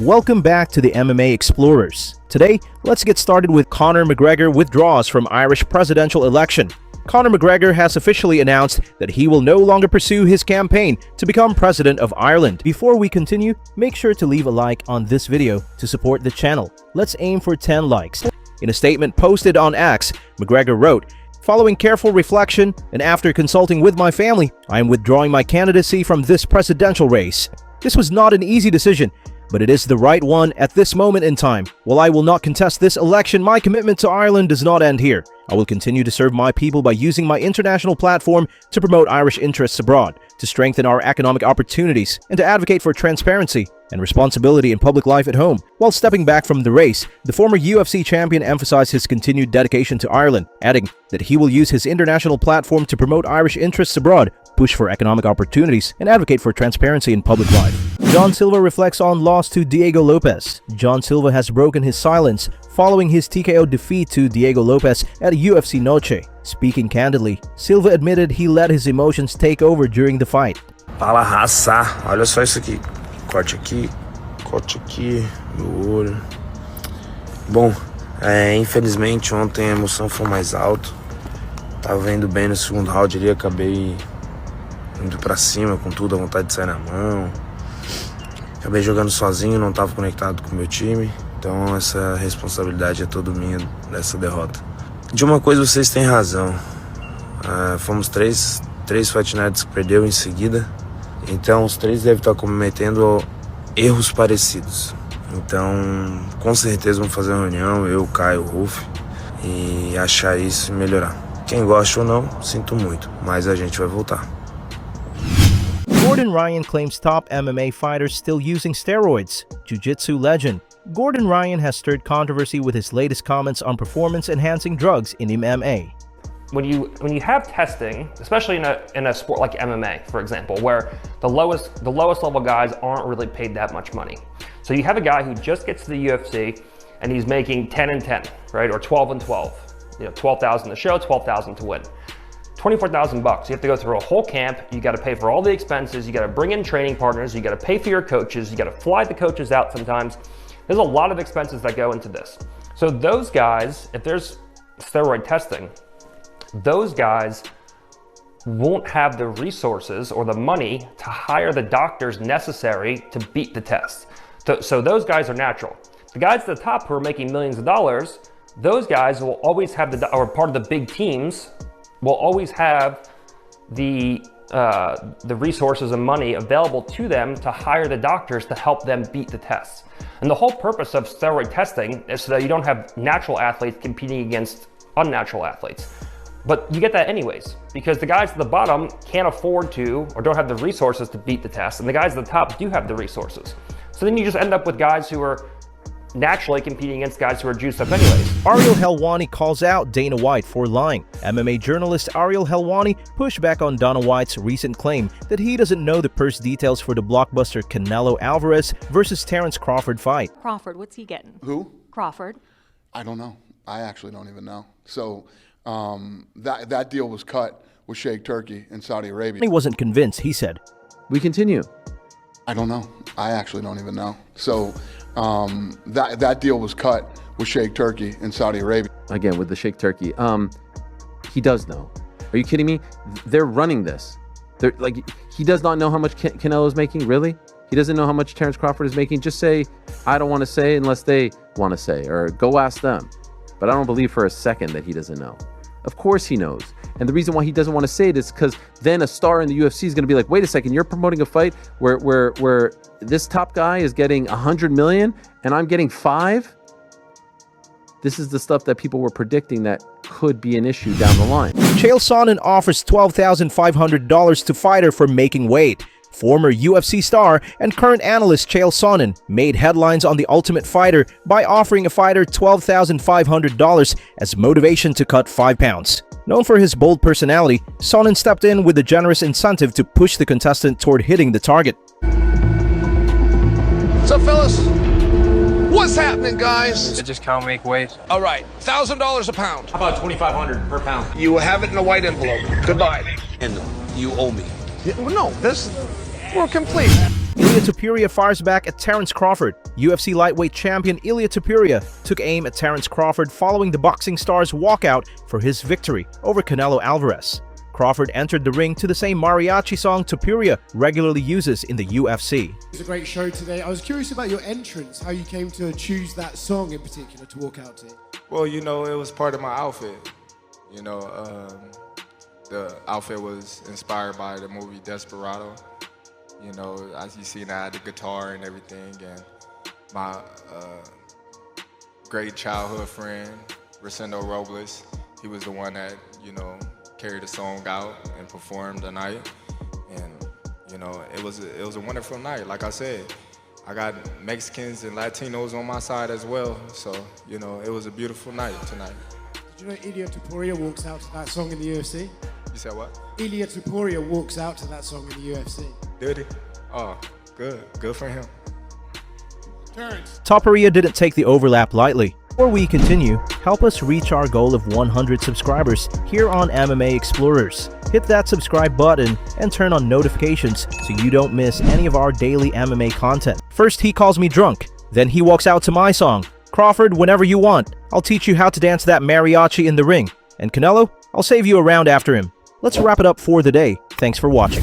Welcome back to the MMA Explorers. Today, let's get started with Conor McGregor withdraws from Irish presidential election. Conor McGregor has officially announced that he will no longer pursue his campaign to become president of Ireland. Before we continue, make sure to leave a like on this video to support the channel. Let's aim for 10 likes. In a statement posted on X, McGregor wrote, "Following careful reflection and after consulting with my family, I am withdrawing my candidacy from this presidential race. This was not an easy decision, but it is the right one at this moment in time. While I will not contest this election, my commitment to Ireland does not end here. I will continue to serve my people by using my international platform to promote Irish interests abroad, to strengthen our economic opportunities, and to advocate for transparency and responsibility in public life at home." While stepping back from the race, the former UFC champion emphasized his continued dedication to Ireland, adding that he will use his international platform to promote Irish interests abroad, push for economic opportunities, and advocate for transparency in public life. John Silva reflects on loss to Diego Lopes. John Silva has broken his silence following his TKO defeat to Diego Lopes at UFC Noche. Speaking candidly, Silva admitted he let his emotions take over during the fight. Fala raça, olha só isso aqui. Corte aqui, no olho. Bom, infelizmente ontem a emoção foi mais alta. Tava indo bem no segundo round ali, acabei indo pra cima com tudo, a vontade de sair na mão. Acabei jogando sozinho, não tava conectado com o meu time. Então essa responsabilidade é toda minha dessa derrota. De uma coisa vocês têm razão. Fomos três Fight Nights que perdeu em seguida. Então os três devem estar cometendo erros parecidos. Então com certeza vamos fazer uma reunião, eu, Caio, Ruf, e achar isso e melhorar. Quem gosta ou não, sinto muito, mas a gente vai voltar. Gordon Ryan claims top MMA fighters still using steroids. Jiu-Jitsu legend Gordon Ryan has stirred controversy with his latest comments on performance-enhancing drugs in MMA. When you have testing, especially in a sport like MMA, for example, where the lowest level guys aren't really paid that much money. So you have a guy who just gets to the UFC and he's making 10 and 10, right, or 12 and 12. You know, 12,000 to show, 12,000 to win. 24,000 bucks. You have to go through a whole camp. You got to pay for all the expenses. You got to bring in training partners. You got to pay for your coaches. You got to fly the coaches out sometimes. There's a lot of expenses that go into this. So those guys, if there's steroid testing, those guys won't have the resources or the money to hire the doctors necessary to beat the test. So those guys are natural. The guys at the top who are making millions of dollars, those guys will always have or part of the big teams will always have the resources and money available to them to hire the doctors to help them beat the tests. And the whole purpose of steroid testing is so that you don't have natural athletes competing against unnatural athletes. But you get that anyways, because the guys at the bottom can't afford to or don't have the resources to beat the test, and the guys at the top do have the resources. So then you just end up with guys who are naturally competing against guys who are juiced up anyways. Ariel Helwani calls out Dana White for lying. MMA journalist Ariel Helwani pushed back on Dana White's recent claim that he doesn't know the purse details for the blockbuster Canelo Alvarez versus Terence Crawford fight. Crawford, what's he getting? Who? Crawford. I don't know. I actually don't even know. So that deal was cut with Sheikh Turkey in Saudi Arabia. He wasn't convinced. He said, "We continue." I don't know. I actually don't even know. So that deal was cut with Sheikh Turkey in Saudi Arabia. Again, with the Sheikh Turkey. He does know. Are you kidding me? They're running this. He does not know how much Canelo is making, really? He doesn't know how much Terence Crawford is making? Just say, "I don't want to say," unless they want to say, or go ask them. But I don't believe for a second that he doesn't know. Of course he knows. And the reason why he doesn't want to say it is because then a star in the UFC is going to be like, wait a second, you're promoting a fight where this top guy is getting 100 million and I'm getting 5? This is the stuff that people were predicting that could be an issue down the line. Chael Sonnen offers $12,500 to fighter for making weight. Former UFC star and current analyst Chael Sonnen made headlines on The Ultimate Fighter by offering a fighter $12,500 as motivation to cut 5 pounds. Known for his bold personality, Sonnen stepped in with a generous incentive to push the contestant toward hitting the target. What's up, fellas? What's happening, guys? I just can't make weight. All right, $1,000 a pound. How about $2,500 per pound? You will have it in a white envelope. Goodbye. And you owe me. Yeah, well, no, we're complete. Ilia Topuria fires back at Terence Crawford. UFC lightweight champion Ilia Topuria took aim at Terence Crawford following the boxing star's walkout for his victory over Canelo Alvarez. Crawford entered the ring to the same mariachi song Topuria regularly uses in the UFC. It was a great show today. I was curious about your entrance, how you came to choose that song in particular to walk out to. Well, you know, it was part of my outfit. You know, the outfit was inspired by the movie Desperado. You know, as you see now, the guitar and everything, and my great childhood friend, Rosendo Robles, he was the one that, you know, carried the song out and performed the night. And, you know, it was a wonderful night. Like I said, I got Mexicans and Latinos on my side as well. So, you know, it was a beautiful night tonight. Did you know Ilia Topuria walks out to that song in the UFC? You said what? Ilia Topuria walks out to that song in the UFC. Did he? Oh, good. Good for him. Terence. Topuria didn't take the overlap lightly. Before we continue, help us reach our goal of 100 subscribers here on MMA Explorers. Hit that subscribe button and turn on notifications so you don't miss any of our daily MMA content. First, he calls me drunk. Then he walks out to my song. Crawford, whenever you want, I'll teach you how to dance that mariachi in the ring. And Canelo, I'll save you a round after him. Let's wrap it up for the day. Thanks for watching.